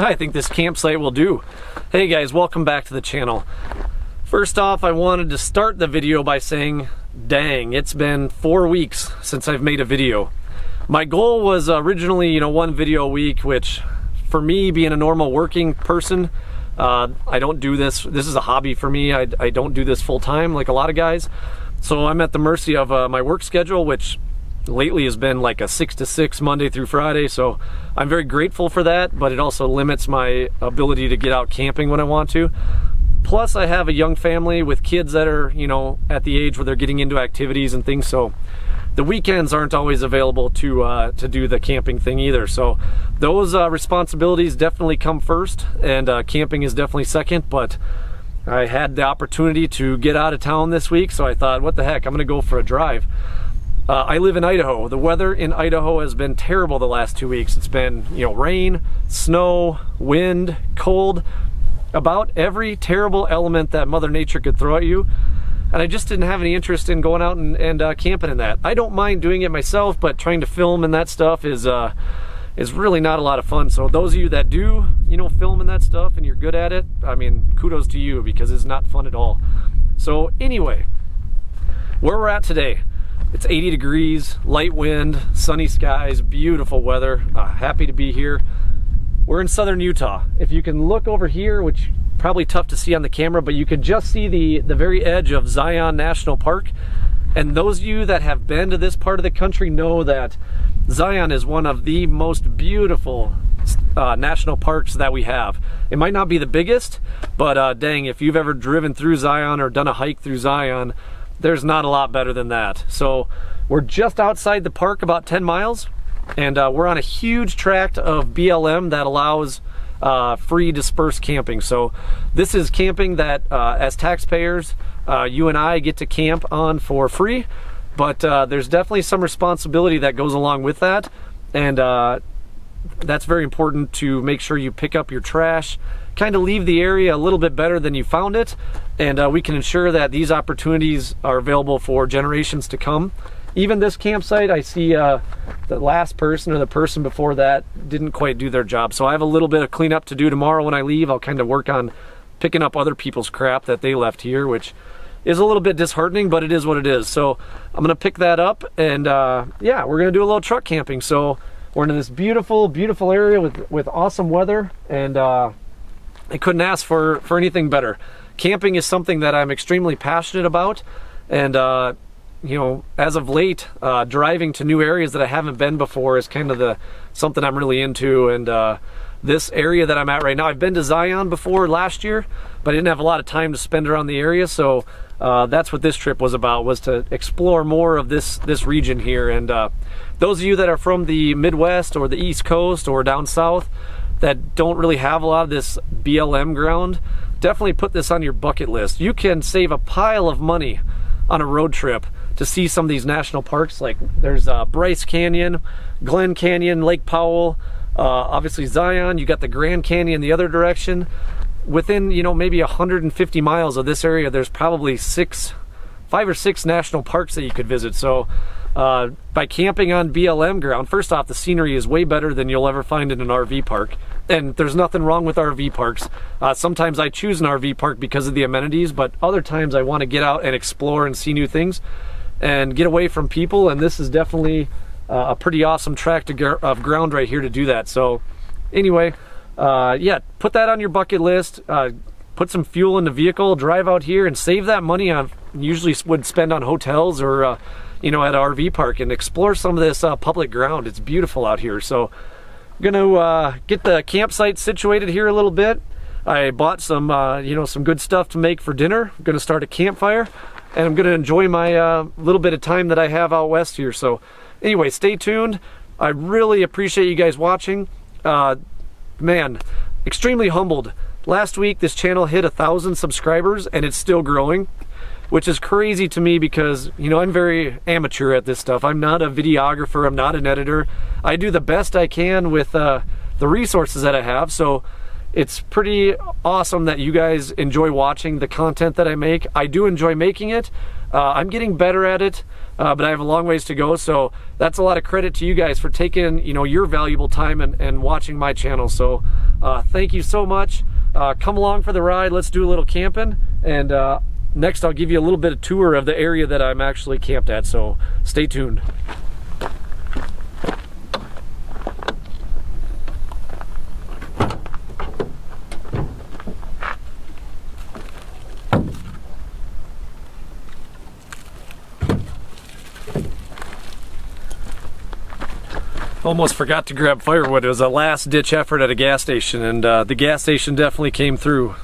I think this campsite will do. Hey guys, welcome back to the channel. First off, I wanted to start the video by saying, dang, it's been 4 weeks since I've made a video. My goal was originally, one video a week, which for me, being a normal working person, I don't do this. This is a hobby for me. I don't do this full time like a lot of guys. So I'm at the mercy of my work schedule, which lately has been like a 6 to 6 Monday through Friday. So I'm very grateful for that, but it also limits my ability to get out camping when I want to. Plus I have a young family with kids that are, at the age where they're getting into activities and things. So the weekends aren't always available to do the camping thing either. So those responsibilities definitely come first, and camping is definitely second. But I had the opportunity to get out of town this week, so I thought, what the heck, I'm gonna go for a drive. I live in Idaho. The weather in Idaho has been terrible the last 2 weeks. It's been, rain, snow, wind, cold, about every terrible element that Mother Nature could throw at you. And I just didn't have any interest in going out and camping in that. I don't mind doing it myself, but trying to film in that stuff is really not a lot of fun. So those of you that do, film in that stuff and you're good at it, I mean, kudos to you, because it's not fun at all. So anyway, where we're at today, it's 80 degrees, light wind, sunny skies, beautiful weather. Happy to be here. We're in southern Utah. If you can look over here, which probably tough to see on the camera, but you can just see the very edge of Zion National Park. And those of you that have been to this part of the country know that Zion is one of the most beautiful national parks that we have. It might not be the biggest, but dang, if you've ever driven through Zion or done a hike through Zion, there's not a lot better than that. So we're just outside the park, about 10 miles, and we're on a huge tract of BLM that allows free dispersed camping. So this is camping that as taxpayers, you and I get to camp on for free, but there's definitely some responsibility that goes along with that. And that's very important, to make sure you pick up your trash, kind of leave the area a little bit better than you found it, and we can ensure that these opportunities are available for generations to come. Even this campsite, I see the last person or the person before that didn't quite do their job. So I have a little bit of cleanup to do tomorrow when I leave. I'll kind of work on picking up other people's crap that they left here, which is a little bit disheartening, but it is what it is. So I'm gonna pick that up, and yeah, we're gonna do a little truck camping. So we're in this beautiful, beautiful area with awesome weather, and I couldn't ask for anything better. Camping is something that I'm extremely passionate about, and as of late, driving to new areas that I haven't been before is kind of something I'm really into. And this area that I'm at right now, I've been to Zion before last year, but I didn't have a lot of time to spend around the area. So that's what this trip was about, was to explore more of this region here. And those of you that are from the Midwest or the East Coast or down south that don't really have a lot of this BLM ground, definitely put this on your bucket list. You can save a pile of money on a road trip to see some of these national parks. Like there's Bryce Canyon, Glen Canyon, Lake Powell, obviously Zion. You got the Grand Canyon the other direction. Within maybe 150 miles of this area, there's probably 5 or 6 national parks that you could visit. So by camping on BLM ground, first off, the scenery is way better than you'll ever find in an RV park. And there's nothing wrong with RV parks. Sometimes I choose an RV park because of the amenities, but other times I want to get out and explore and see new things and get away from people. And this is definitely a pretty awesome tract of ground right here to do that. So anyway, yeah, put that on your bucket list. Put some fuel in the vehicle, drive out here, and save that money on usually would spend on hotels or at an RV park, and explore some of this public ground. It's beautiful out here. So I'm gonna get the campsite situated here a little bit. I bought some some good stuff to make for dinner. I'm gonna start a campfire, and I'm gonna enjoy my little bit of time that I have out west here. So anyway, stay tuned. I really appreciate you guys watching. Man, extremely humbled. Last week this channel hit 1,000 subscribers, and it's still growing, which is crazy to me because I'm very amateur at this stuff. I'm not a videographer, I'm not an editor. I do the best I can with the resources that I have. So it's pretty awesome that you guys enjoy watching the content that I make. I do enjoy making it. I'm getting better at it, but I have a long ways to go. So that's a lot of credit to you guys for taking, you know, your valuable time and watching my channel. So thank you so much. Come along for the ride. Let's do a little camping. And next I'll give you a little bit of tour of the area that I'm actually camped at. So stay tuned. Almost forgot to grab firewood. It was a last ditch effort at a gas station, and the gas station definitely came through.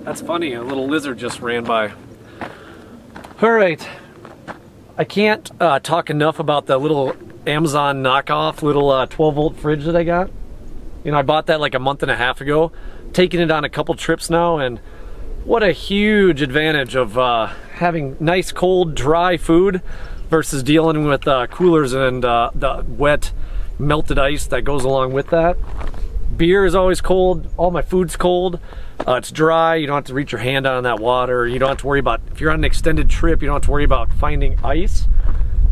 That's funny, a little lizard just ran by. All right, I can't talk enough about the little Amazon knockoff little 12-volt fridge that I got. You know, I bought that like a month and a half ago, taking it on a couple trips now, and what a huge advantage of having nice, cold, dry food versus dealing with coolers and the wet, melted ice that goes along with that. Beer is always cold, all my food's cold. It's dry, you don't have to reach your hand on that water. You don't have to worry about, if you're on an extended trip, you don't have to worry about finding ice.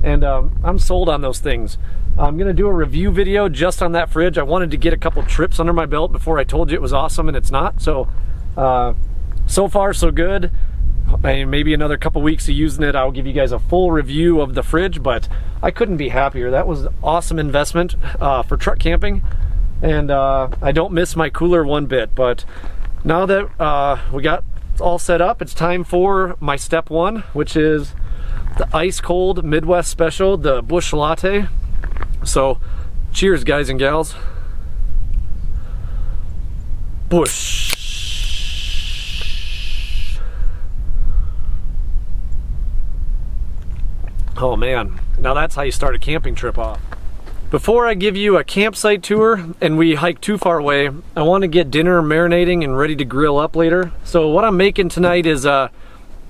And I'm sold on those things. I'm gonna do a review video just on that fridge. I wanted to get a couple trips under my belt before I told you it was awesome, and it's not. So, so far so good. And maybe another couple weeks of using it, I'll give you guys a full review of the fridge, but I couldn't be happier. That was an awesome investment for truck camping. And I don't miss my cooler one bit, but now that we got all set up, it's time for my step one, which is the ice cold Midwest special, the Busch Latte. So cheers, guys and gals. Busch. Oh man, now that's how you start a camping trip off. Before I give you a campsite tour and we hike too far away, I want to get dinner marinating and ready to grill up later. So what I'm making tonight is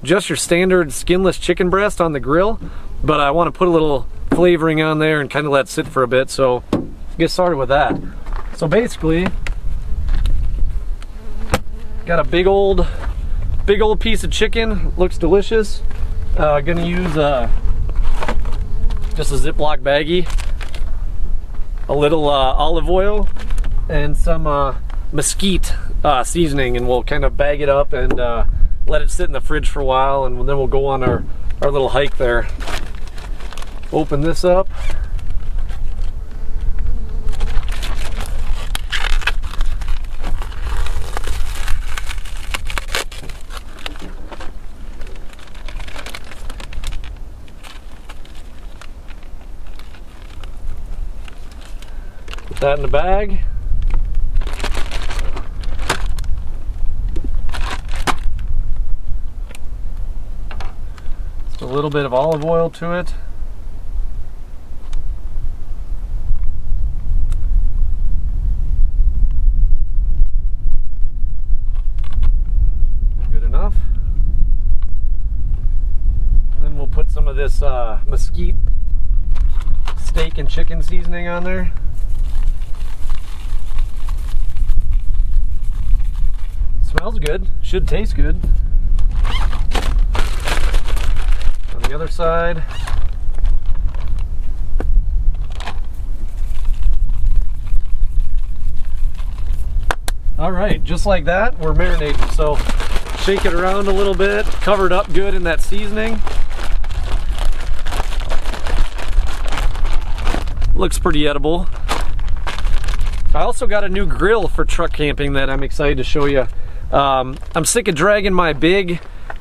just your standard skinless chicken breast on the grill, but I want to put a little flavoring on there and kind of let it sit for a bit. So let's get started with that. So basically, got a big old piece of chicken. Looks delicious. Gonna use just a Ziploc baggie, a little olive oil, and some mesquite seasoning, and we'll kind of bag it up and let it sit in the fridge for a while, and then we'll go on our little hike there. Open this up. Put that in the bag. Just a little bit of olive oil to it. Good enough. And then we'll put some of this mesquite steak and chicken seasoning on there. Smells good, should taste good. On the other side, all right, just like that, we're marinating. So shake it around a little bit, cover it up good in that seasoning. Looks pretty edible. I also got a new grill for truck camping that I'm excited to show you. I'm sick of dragging my big,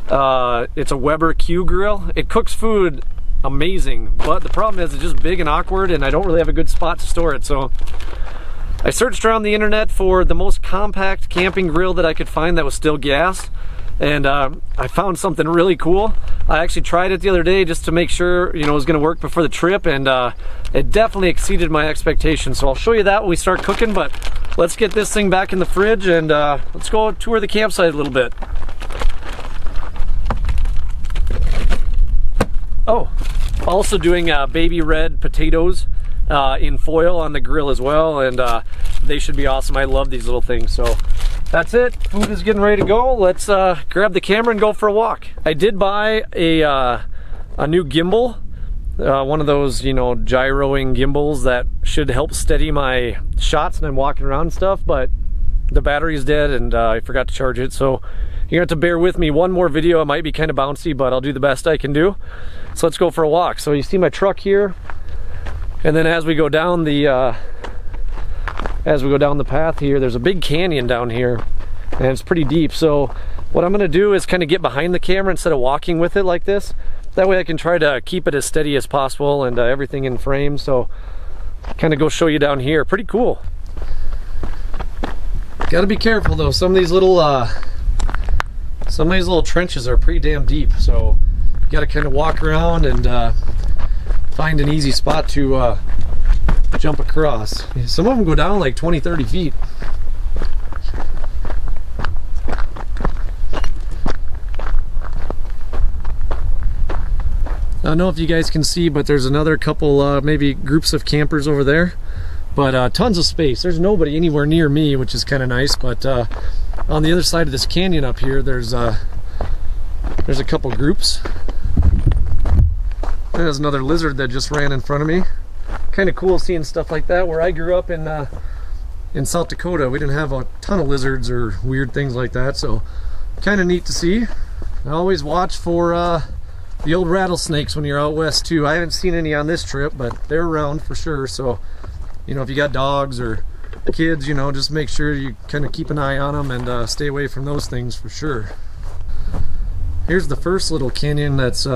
it's a Weber Q grill. It cooks food amazing, but the problem is it's just big and awkward, and I don't really have a good spot to store it. So I searched around the internet for the most compact camping grill that I could find that was still gas, and I found something really cool. I actually tried it the other day just to make sure, you know, it was going to work before the trip, and it definitely exceeded my expectations. So I'll show you that when we start cooking, but let's get this thing back in the fridge and let's go tour the campsite a little bit. Oh, also doing baby red potatoes in foil on the grill as well, and they should be awesome. I love these little things. So that's it. Food is getting ready to go. Let's grab the camera and go for a walk. I did buy a new gimbal, one of those, you know, gyroing gimbals that should help steady my shots when I'm walking around and stuff, but the battery's dead and I forgot to charge it. So you're gonna have to bear with me. One more video, it might be kind of bouncy, but I'll do the best I can do. So let's go for a walk. So you see my truck here, and then as we go down the path here, there's a big canyon down here, and it's pretty deep. So what I'm gonna do is kind of get behind the camera instead of walking with it like this. That way I can try to keep it as steady as possible and everything in frame. So kind of go show you down here. Pretty cool. Got to be careful though. Some of these little trenches are pretty damn deep. So you got to kind of walk around and find an easy spot to jump across. Some of them go down like 20-30 feet. I don't know if you guys can see, but there's another couple maybe groups of campers over there, but tons of space. There's nobody anywhere near me, which is kind of nice. But on the other side of this canyon up here, there's a couple groups. There's another lizard that just ran in front of me. Kind of cool seeing stuff like that. Where I grew up in South Dakota, we didn't have a ton of lizards or weird things like that, so kind of neat to see. I always watch for the old rattlesnakes when you're out west too. I haven't seen any on this trip, but they're around for sure. So, you know, if you got dogs or kids, you know, just make sure you kind of keep an eye on them and stay away from those things for sure. Here's the first little canyon that's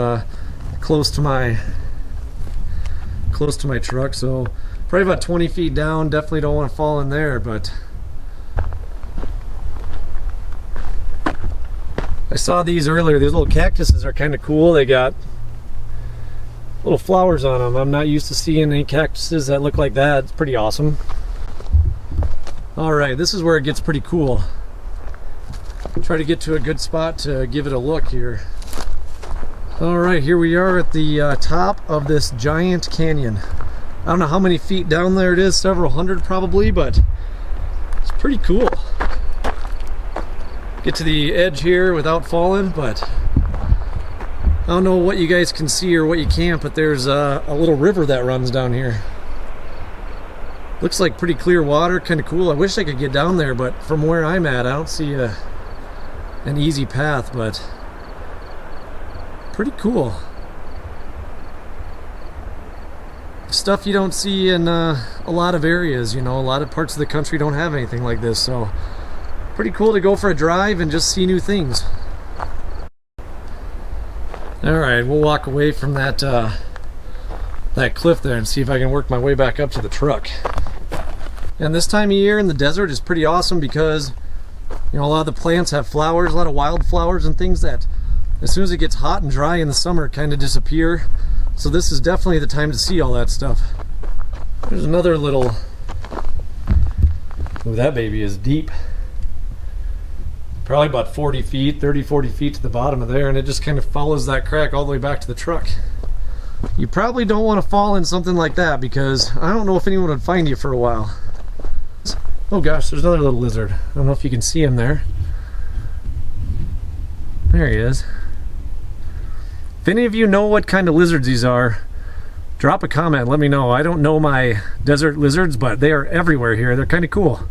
close to my truck, so probably about 20 feet down. Definitely don't want to fall in there, but I saw these earlier. These little cactuses are kind of cool. They got little flowers on them. I'm not used to seeing any cactuses that look like that. It's pretty awesome. Alright, this is where it gets pretty cool. Try to get to a good spot to give it a look here. Alright, here we are at the top of this giant canyon. I don't know how many feet down there it is, several hundred probably, but it's pretty cool. Get to the edge here without falling, but I don't know what you guys can see or what you can't, but there's a little river that runs down here. Looks like pretty clear water, kind of cool. I wish I could get down there, but from where I'm at, I don't see an easy path, but pretty cool. Stuff you don't see in a lot of areas, you know. A lot of parts of the country don't have anything like this, so pretty cool to go for a drive and just see new things. Alright, we'll walk away from that cliff there and see if I can work my way back up to the truck. And this time of year in the desert is pretty awesome because, you know, a lot of the plants have flowers, a lot of wildflowers and things that as soon as it gets hot and dry in the summer kind of disappear. So this is definitely the time to see all that stuff. There's another little, ooh, that baby is deep. Probably about 40 feet, 30-40 feet to the bottom of there, and it just kind of follows that crack all the way back to the truck. You probably don't want to fall in something like that because I don't know if anyone would find you for a while. Oh gosh, there's another little lizard. I don't know if you can see him there. There he is. If any of you know what kind of lizards these are, drop a comment, let me know. I don't know my desert lizards, but they are everywhere here. They're kind of cool.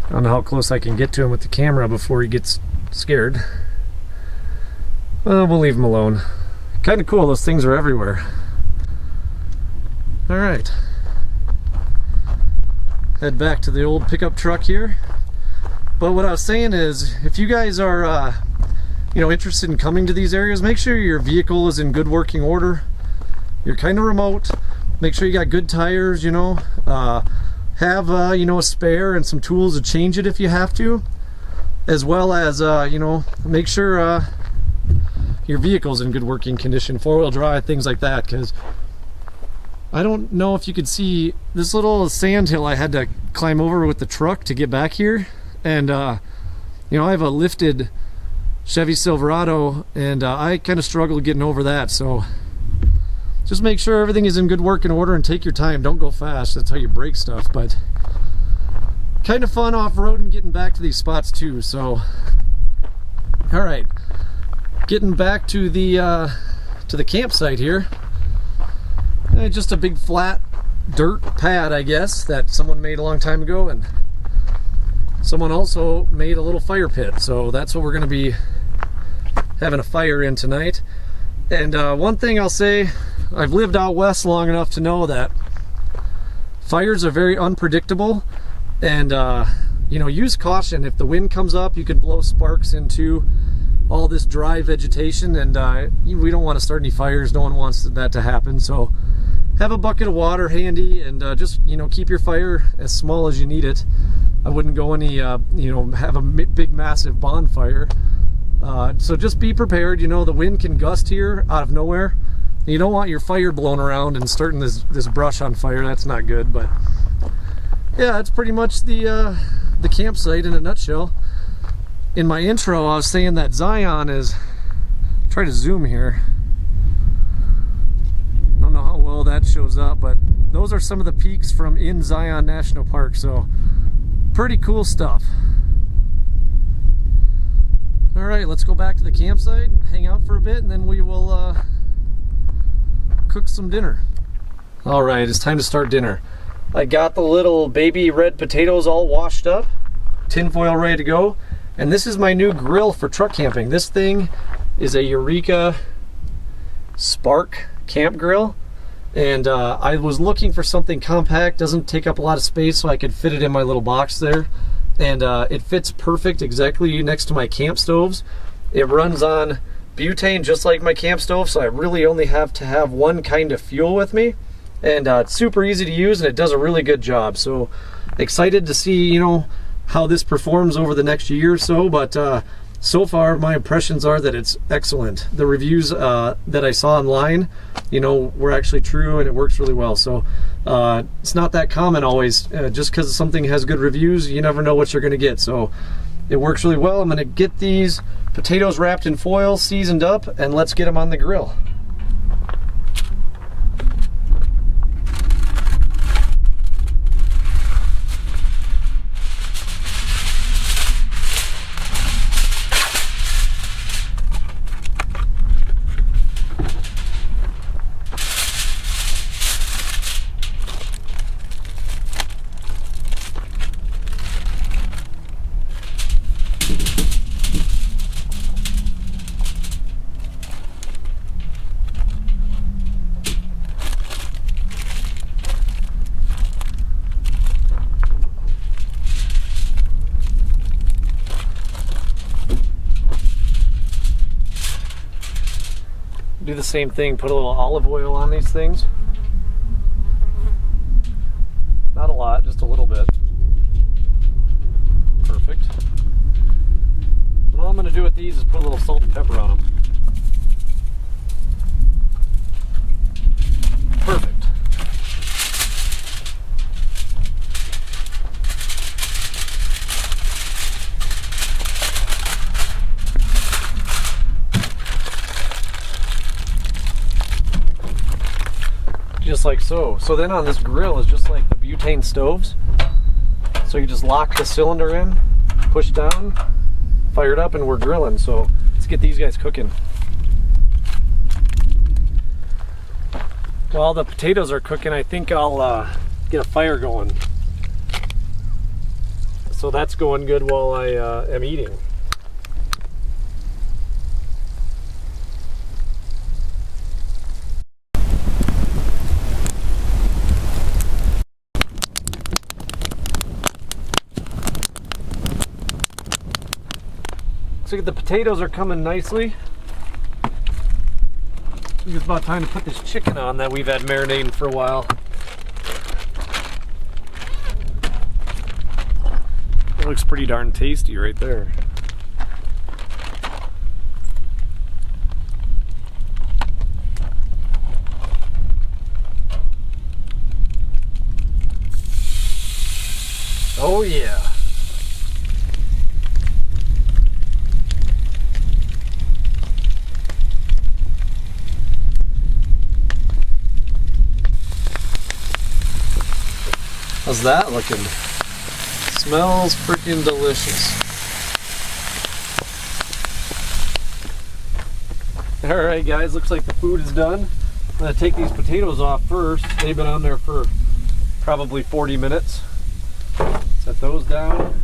I don't know how close I can get to him with the camera before he gets scared. Well, we'll leave him alone. Kind of cool, those things are everywhere. Alright. Head back to the old pickup truck here. But what I was saying is, if you guys are you know, interested in coming to these areas, make sure your vehicle is in good working order. You're kind of remote. Make sure you got good tires, you know. have you know, a spare and some tools to change it if you have to, as well as you know, make sure your vehicle's in good working condition, four-wheel drive, things like that. Because I don't know if you could see this little sand hill I had to climb over with the truck to get back here, and you know, I have a lifted Chevy Silverado, and I kind of struggled getting over that. So just make sure everything is in good working order and take your time. Don't go fast. That's how you break stuff. But kind of fun off-road and getting back to these spots too. So, all right, getting back to the campsite here. Just a big flat dirt pad, I guess, that someone made a long time ago, and someone also made a little fire pit. So that's what we're going to be having a fire in tonight. And one thing I'll say, I've lived out west long enough to know that fires are very unpredictable, and you know, use caution. If the wind comes up, you could blow sparks into all this dry vegetation, and we don't want to start any fires. No one wants that to happen. So have a bucket of water handy, and just, you know, keep your fire as small as you need it. I wouldn't go any you know, have a big massive bonfire. So just be prepared. You know, the wind can gust here out of nowhere. You don't want your fire blown around and starting this brush on fire. That's not good. But yeah, that's pretty much the campsite in a nutshell. In my intro, I was saying that Zion is, try to zoom here. I don't know how well that shows up, but those are some of the peaks from in Zion National Park. So pretty cool stuff. All right, let's go back to the campsite, hang out for a bit, and then we will cook some dinner. All right, it's time to start dinner. I got the little baby red potatoes all washed up, tinfoil ready to go, and this is my new grill for truck camping. This thing is a Eureka Spark camp grill, and I was looking for something compact, doesn't take up a lot of space, so I could fit it in my little box there. And it fits perfect exactly next to my camp stoves. It runs on butane just like my camp stove, so I really only have to have one kind of fuel with me. And it's super easy to use, and it does a really good job. So excited to see, you know, how this performs over the next year or so. But so far, my impressions are that it's excellent. The reviews that I saw online, you know, were actually true, and it works really well. So it's not that common always. Just because something has good reviews, you never know what you're going to get. So it works really well. I'm going to get these potatoes wrapped in foil, seasoned up, and let's get them on the grill. Do the same thing, put a little olive oil on these things. Not a lot, just a little bit. Perfect. And all I'm going to do with these is put a little salt and pepper on them. Perfect. Just like so. So then on this grill is just like the butane stoves. So you just lock the cylinder in, push down, fire it up, and we're grilling. So let's get these guys cooking. While the potatoes are cooking, I think I'll get a fire going. So that's going good while I am eating. Looks like the potatoes are coming nicely. I think it's about time to put this chicken on that we've had marinating for a while. looks pretty darn tasty right there. Oh yeah. How's that looking? Smells freaking delicious. Alright guys, looks like the food is done. I'm going to take these potatoes off first. They've been on there for probably 40 minutes. Set those down.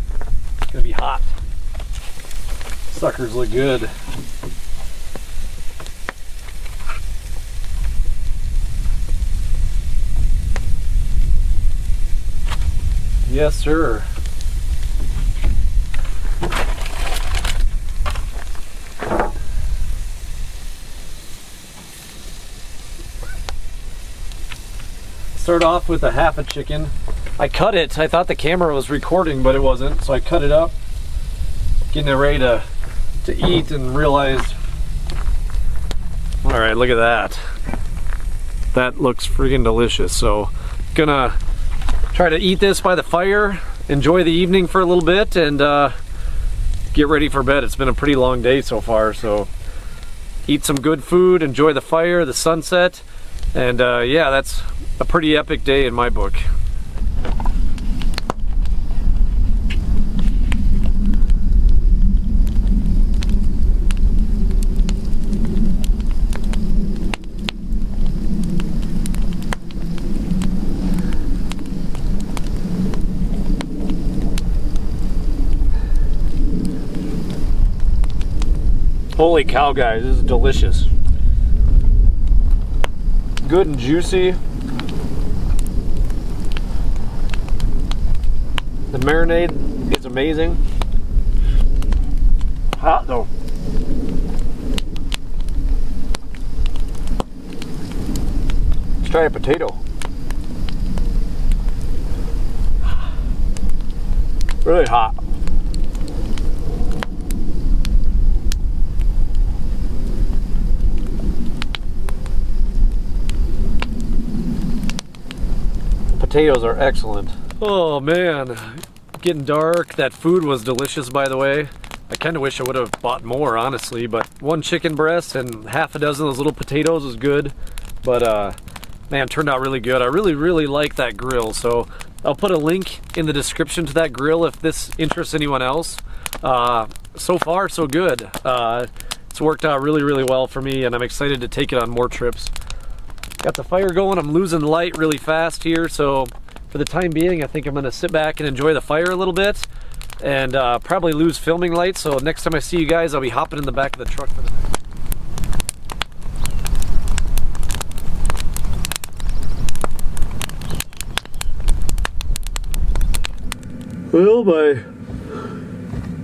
It's going to be hot. Suckers look good. Yes, sir. Start off with a half a chicken. I cut it. I thought the camera was recording, but it wasn't. So I cut it up, getting it ready to eat, and realized, all right, look at that. That looks freaking delicious. So gonna try to eat this by the fire, enjoy the evening for a little bit, and get ready for bed. It's been a pretty long day so far, so eat some good food, enjoy the fire, the sunset, and yeah, that's a pretty epic day in my book. Holy cow, guys, this is delicious. Good and juicy. The marinade is amazing. Hot though. Let's try a potato. Really hot. Potatoes are excellent. Oh man, getting dark. That food was delicious, by the way. I kind of wish I would have bought more, honestly, but one chicken breast and half a dozen of those little potatoes was good. But man, turned out really good. I really like that grill, so I'll put a link in the description to that grill if this interests anyone else. So far, so good. It's worked out really well for me, and I'm excited to take it on more trips. Got the fire going. I'm losing light really fast here, so for the time being, I think I'm going to sit back and enjoy the fire a little bit, and probably lose filming light. So next time I see you guys, I'll be hopping in the back of the truck for the night. Well,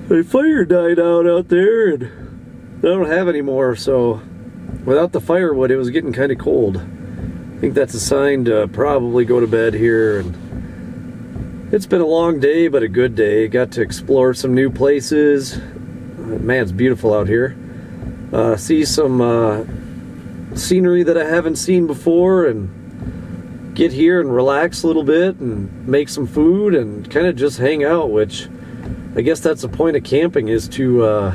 my fire died out there, and I don't have any more, so without the firewood, it was getting kind of cold. I think that's a sign to probably go to bed here. And it's been a long day, but a good day. Got to explore some new places. Man, it's beautiful out here. See some scenery that I haven't seen before, and get here and relax a little bit and make some food and kind of just hang out, which I guess that's the point of camping, is to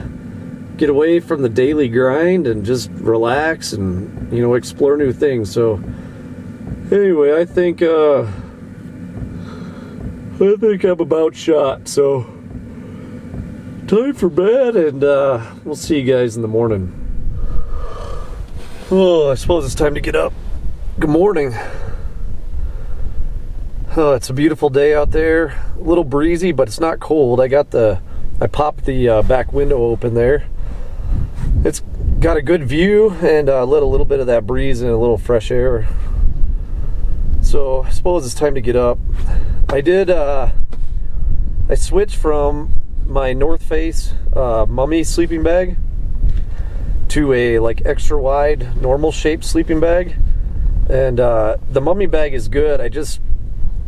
get away from the daily grind and just relax and, you know, explore new things. So anyway, I think I'm about shot, so time for bed, and we'll see you guys in the morning. Oh, I suppose it's time to get up. Good morning. Oh, it's a beautiful day out there. A little breezy, but it's not cold. I popped the back window open there. It's got a good view, and let a little bit of that breeze and a little fresh air. So I suppose it's time to get up. I switched from my North Face mummy sleeping bag to a like extra wide normal shaped sleeping bag, and the mummy bag is good. I just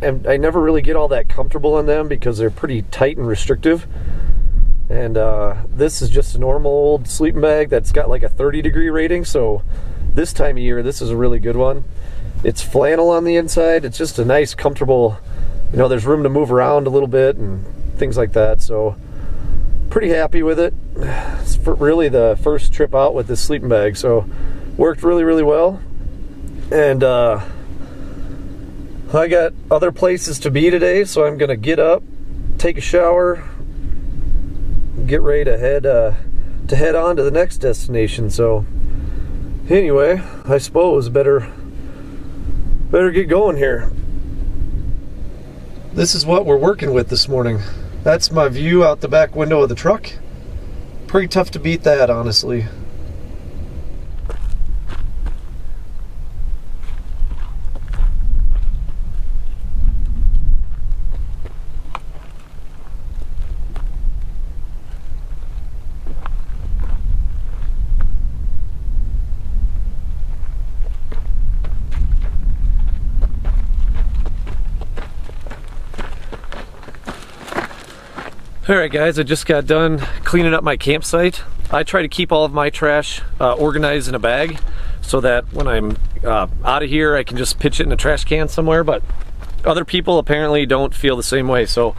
I never really get all that comfortable in them because they're pretty tight and restrictive. And this is just a normal old sleeping bag that's got like a 30-degree rating, so this time of year this is a really good one. It's flannel on the inside. It's just a nice, comfortable, you know, there's room to move around a little bit and things like that, so pretty happy with it. It's really the first trip out with this sleeping bag, so worked really, really well. And I got other places to be today, so I'm gonna get up, take a shower, get ready to head on to the next destination. So anyway, I suppose better get going here. This is what we're working with this morning. That's my view out the back window of the truck. Pretty tough to beat that, honestly. Alright guys, I just got done cleaning up my campsite. I try to keep all of my trash organized in a bag so that when I'm out of here I can just pitch it in a trash can somewhere, but other people apparently don't feel the same way. So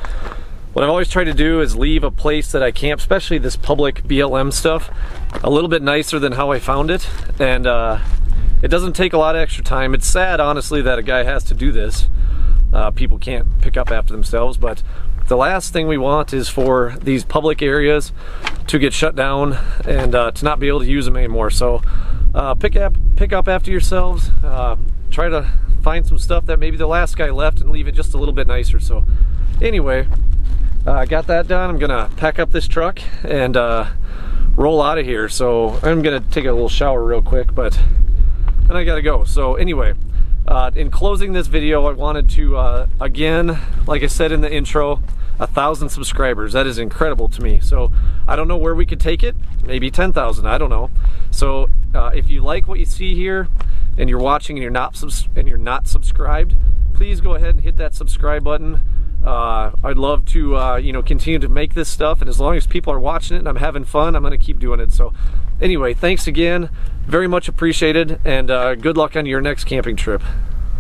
what I've always tried to do is leave a place that I camp, especially this public BLM stuff, a little bit nicer than how I found it. And it doesn't take a lot of extra time. It's sad, honestly, that a guy has to do this. People can't pick up after themselves, but the last thing we want is for these public areas to get shut down and to not be able to use them anymore. So pick up after yourselves. Try to find some stuff that maybe the last guy left and leave it just a little bit nicer. So anyway, I got that done. I'm gonna pack up this truck and roll out of here. So I'm gonna take a little shower real quick, but then I gotta go. So anyway, in closing this video, I wanted to, again, like I said in the intro, 1,000 subscribers. That is incredible to me. So I don't know where we could take it. Maybe 10,000. I don't know. So if you like what you see here, and you're watching and you're not subscribed, please go ahead and hit that subscribe button. I'd love to you know, continue to make this stuff, and as long as people are watching it and I'm having fun, I'm going to keep doing it. So anyway, thanks again. Very much appreciated, and good luck on your next camping trip.